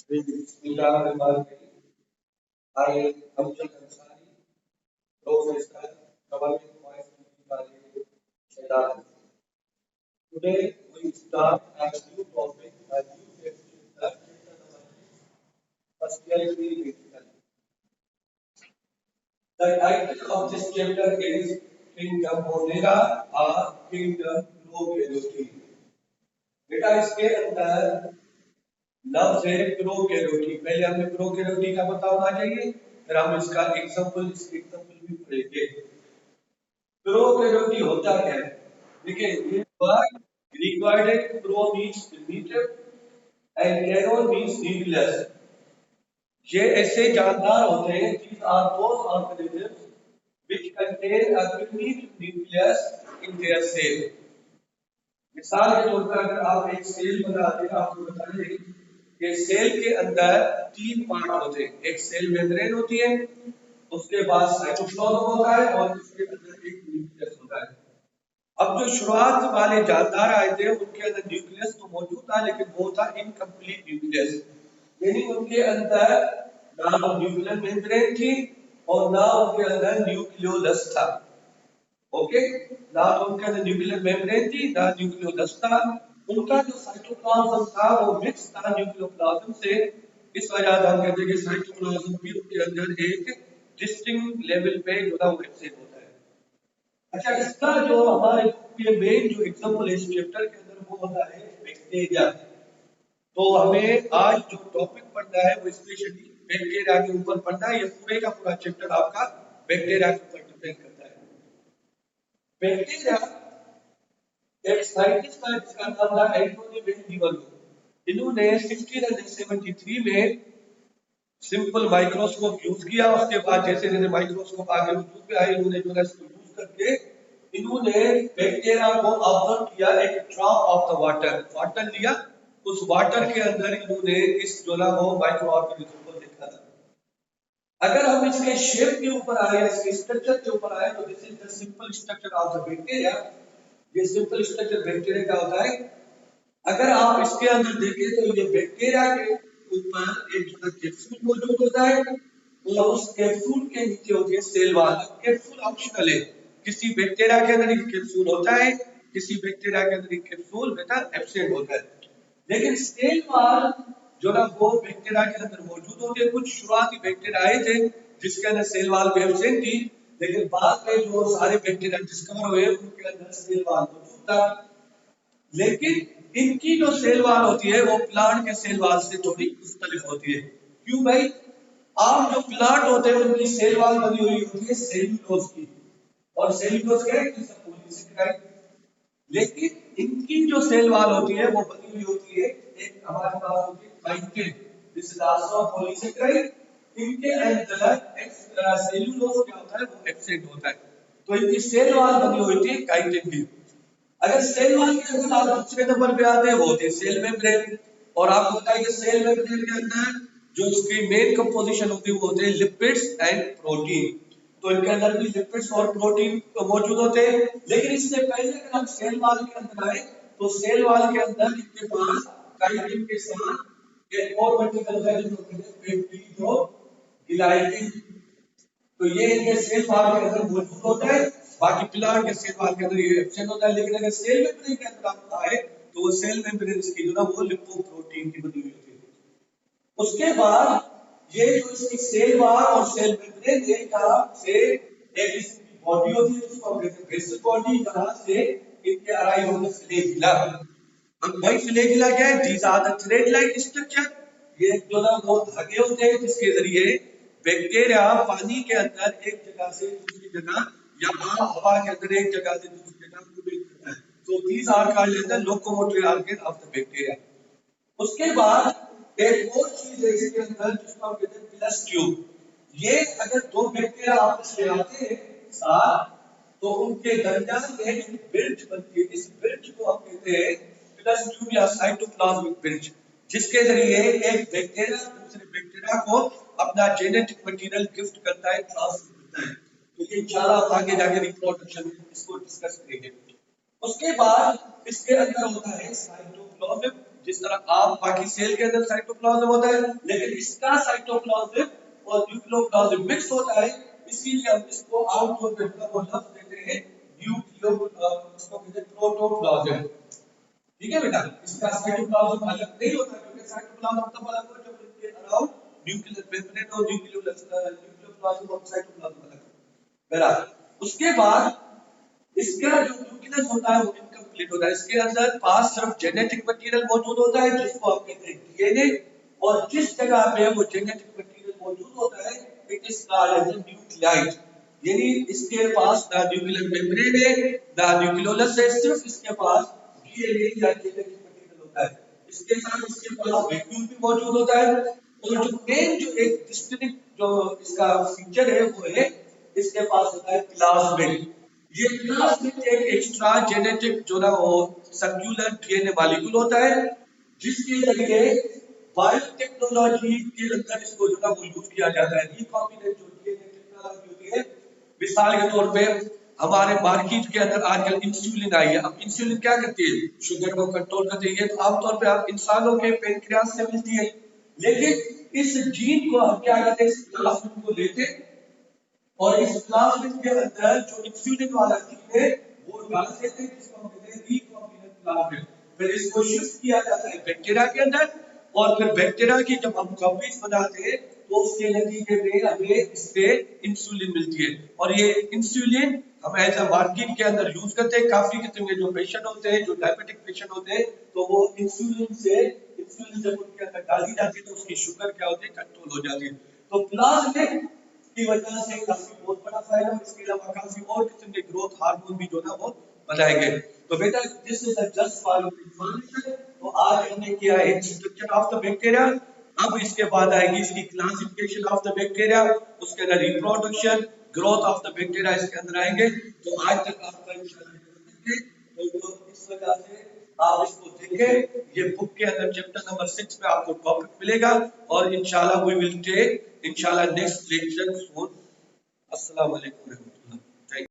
Bismillahirrahmanirrahim. I am Amjad Ansari, Professor, Government Vice Principal, Shehzad. Today we start a new topic, a new section, that is prosperity vertical. The title of this chapter is Kingdom Bonera or Kingdom Globality. बेटा इसके अंदर लफ्ज है pro के रोटी। पहले हमें pro के रोटी का पता होना चाहिए, फिर हम इसका एग्जांपल भी पढ़ेंगे। प्रो के रोटी होता क्या है? देखिए ये वर्ड ग्रीक वर्ड है। Pro means primitive and karyon means nucleus. ये ऐसे जानदार होते हैं these are those organisms which contain a primitive nucleus in their cell। मिसाल के तौर पर अगर आप एक सेल बनाते हैं, आपको बताइए कि सेल के अंदर तीन पार्ट होते हैं। एक सेल मेम्ब्रेन होती है, उसके बाद साइटोप्लाज्म होता है और उसके अंदर एक न्यूक्लियस होता है। अब जो शुरुआत वाले जानदार आए थे उनके अंदर न्यूक्लियस तो मौजूद था, लेकिन वो था इनकम्प्लीट न्यूक्लियस, यानी उनके अंदर ना तो न्यूक्लियर मेम्ब्रेन थी और ना उनके अंदर न्यूक्लियोलस था। ओके, ना तो उनके अंदर न्यूक्लियर मेम्ब्रेन थी ना न्यूक्लियोलस था। उनका जो साइटोप्लाज्म था वो मिक्स था न्यूक्लियोप्लाज्म से। इस वजह से हम कहते हैं कि साइटोप्लाज्म भी उनके अंदर एक डिस्टिंक्ट लेवल पे जो है वो एब्सेंट होता है। अच्छा, इसका जो हमारे ये मेन जो एग्जांपल है इस चैप्टर के अंदर वो होता है बैक्टीरिया। तो हमें आज जो टॉपिक पढ़ना है वो स्पेशली बैक्टीरिया के ऊपर पढ़ना है। ये पूरे का पूरा चैप्टर आपका बैक्टीरिया के ऊपर डिपेंड करता है। बैक्टीरिया एक साइंटिस्ट था जिसका नाम था एंटोनी वेन लीवरवुड। इन्होंने 1673 में सिंपल माइक्रोस्कोप यूज किया। उसके बाद जैसे जैसे माइक्रोस्कोप आगे वजूद में आए, इन्होंने जो है इसको यूज करके इन्होंने बैक्टीरिया को ऑब्जर्व किया। एक ड्रॉप ऑफ द वाटर लिया, उस वाटर के अंदर इन्होंने इस जो ना वो माइक्रो ऑर्गेनिज्म को देखा था। अगर हम इसके शेप के ऊपर आए, इसके स्ट्रक्चर के ऊपर आए, तो this is the simple structure of the bacteria. ये सिंपल स्ट्रक्चर बैक्टीरिया का होता है। अगर आप इसके अंदर देखें तो ये बैक्टीरिया के ऊपर एक कैप्सूल मौजूद होता है और उस कैप्सूल के नीचे होती है सेल वॉल। कैप्सूल ऑप्शनल है, किसी बैक्टीरिया के अंदर एक कैप्सूल होता है, किसी बैक्टीरिया के अंदर एक कैप्सूल बेटा एब्सेंट होता है। लेकिन सेल वॉल जो ना वो बैक्टीरिया के अंदर मौजूद होते हैं। कुछ शुरुआती बैक्टीरिया आए थे जिसके अंदर सेल वॉल भी एब्सेंट थी, लेकिन बाद में जो सारे बैक्टीरिया डिस्कवर हुए उनके अंदर सेल वॉल मौजूद था। लेकिन इनकी जो सेल वॉल होती है वो प्लांट के सेल वॉल से थोड़ी मुख्तलिफ होती है। क्यों भाई? आम जो प्लांट होते हैं उनकी सेल वॉल बनी हुई होती है सेल्यूलोज की, और सेल्यूलोज क्या है? पॉलीसेकेराइड। लेकिन इनकी जो सेल वॉल होती है वो बनी हुई होती है, एक हमारे पास होती है chitin, this is also polysaccharide. इनके अंदर सेल्यूलोज क्या होता है? वो एब्सेंट होता है। तो इनकी सेल वॉल बनी हुई थी काइटिन की। अगर सेल वॉल के अंदर आप दूसरे नंबर पे आते हैं वो होती है सेल मेम्ब्रेन। और आपको पता है कि सेल मेम्ब्रेन के अंदर जो उसकी मेन कंपोजिशन होती है वो होते हैं लिपिड्स एंड प्रोटीन। तो इनके अंदर भी लिपिड्स और प्रोटीन तो मौजूद होते हैं। लेकिन इससे पहले अगर हम सेल वॉल के अंदर आए तो सेल वॉल के अंदर इनके पास काइटिन के साथ एक और वर्टिकल है जिसको कहते हैं पेप्टिडोग्लाइकिन। तो ये इनके सेल वॉल के अंदर मौजूद होता है। बाकी प्लांट के सेल वॉल के अंदर ये एब्सेंट होता है। लेकिन अगर सेल मेम्ब्रेन के अंदर आपको आए तो वो सेल मेम्ब्रेन की जो ना वो लिपोप्रोटीन की बनी हुई होती है। उसके बाद ये जो इसकी सेल वॉल और सेल मेम्ब्रेन है, यहाँ से एक इसकी बॉडी होती है जिसको हम कहते हैं बेसिक बॉडी। यहाँ से इनके अराइव होते हैं फ्लैगेला। अब भाई फ्लैगेला क्या है? These are the thread like structure. ये जो ना वो धागे होते हैं जिसके जरिए बैक्टीरिया पानी के अंदर एक जगह से दूसरी जगह या आम हवा के अंदर एक जगह से दूसरी जगह मूवमेंट करता है। तो these are called the locomotory organ of the bacteria. उसके बाद एक और चीज है इसके अंदर जिसको हम कहते हैं प्लस ट्यूब। ये अगर दो बैक्टीरिया आपस में आते हैं साथ तो उनके दरमियान में एक ब्रिज बनती है। इस ब्रिज को हम कहते हैं प्लस ट्यूब या साइटोप्लाज्मिक ब्रिज, जिसके जरिए एक बैक्टीरिया दूसरे बैक्टीरिया को अपना जेनेटिक मटेरियल गिफ्ट करता है, ट्रांसफर करता है। तो ये ज्यादा आगे जाके रिप्रोडक्शन इसको डिस्कस करेंगे। उसके बाद इसके अंदर होता है साइटोप्लाज्म, जिस तरह आप बाकी सेल के अंदर साइटोप्लाज्म होता है, लेकिन इसका साइटोप्लाज्म और न्यूक्लियोप्लाज्म मिक्स होता है, इसीलिए हम इसको आउटपुट में वो लफ्ज देते हैं इसको कहते हैं प्रोटोप्लाज्म। ठीक है बेटा, इसका साइटोप्लाज्म अलग नहीं होता, क्योंकि साइटोप्लाज्म तब अलग होता है जब इनके अराउंड न्यूक्लियर मेम्ब्रेन और न्यूक्लियोप्लाज्म और साइटोप्लाज्म अलग हो। बराबर। उसके बाद इसका जो न्यूक्लियस होता है वो इनकम्प्लीट होता है, इसके अंदर पास सिर्फ जेनेटिक मटेरियल मौजूद होता है जिसको हम कहते हैं डीएनए, और जिस जगह पे वो जेनेटिक मटेरियल मौजूद होता है it is called as nucleoid. यानी इसके पास ना न्यूक्लियर मेम्ब्रेन है ना न्यूक्लियोलस है, सिर्फ इसके पास डीएनए या जेनेटिक मटेरियल होता है। इसके साथ इसके पास वैक्यूल भी मौजूद होता है, और जो मेन जो एक डिस्टिंक्ट जो इसका फीचर है वो है इसके पास होता है प्लाज्मिड। ये प्लाज्मिड एक एक्स्ट्रा जेनेटिक जो ना वो सर्कुलर डीएनए मॉलिक्यूल होता है, जिसके जरिए बायोटेक्नोलॉजी के अंदर इसको जो ना वो यूज किया जाता है। रिकॉम्बिनेंट जो डीएनए टेक्नोलॉजी होती है, मिसाल के तौर पे हमारे मार्केट के अंदर आजकल इंसुलिन आई है। अब इंसुलिन क्या करती है? शुगर को कंट्रोल करती है। तो आमतौर पे आप इंसानों के पेनक्रियास से मिलती है, लेकिन इस जीन को हम क्या करते हैं, इस प्लाज्मिड को लेते हैं और इस प्लाज्मिड के अंदर जो इंसुलिन वाला जीन है वो डाल देते हैं, जिसको हम कहते हैं रिकॉम्बिनेंट प्लाज्मिड। फिर इसको शिफ्ट किया जाता है बैक्टीरिया के अंदर, और फिर बैक्टीरिया की जब हम कॉपीज बनाते हैं तो उसके नतीजे में हमें इससे इंसुलिन मिलती है। और ये इंसुलिन हम एज अ मार्केट के अंदर यूज करते हैं। काफी किस्म के जो पेशेंट होते हैं, जो डायबिटिक पेशेंट होते हैं, तो वो इंसुलिन जब उनके अंदर डाली जाती है तो उसकी शुगर क्या होती है, कंट्रोल हो जाती है। तो प्लाज्मिड की वजह से काफी बहुत बड़ा फायदा है। इसके अलावा काफी और किस्म के ग्रोथ हार्मोन भी जो ना वो बनाए गए। तो बेटा this is just for information. तो आज हमने किया है स्ट्रक्चर ऑफ द बैक्टीरिया। अब इसके बाद आएगी इसकी क्लासिफिकेशन ऑफ द बैक्टीरिया, उसके अंदर reproduction, growth of the bacteria इसके अंदर आएंगे। तो आज तक आपका तो इस वजह से आप इसको देखें। ये बुक के अंदर चैप्टर नंबर 6 में आपको टॉपिक मिलेगा, और इंशाल्लाह वी विल टेक इंशाल्लाह नेक्स्ट लेक्चर सून। अस्सलाम वालेकुम।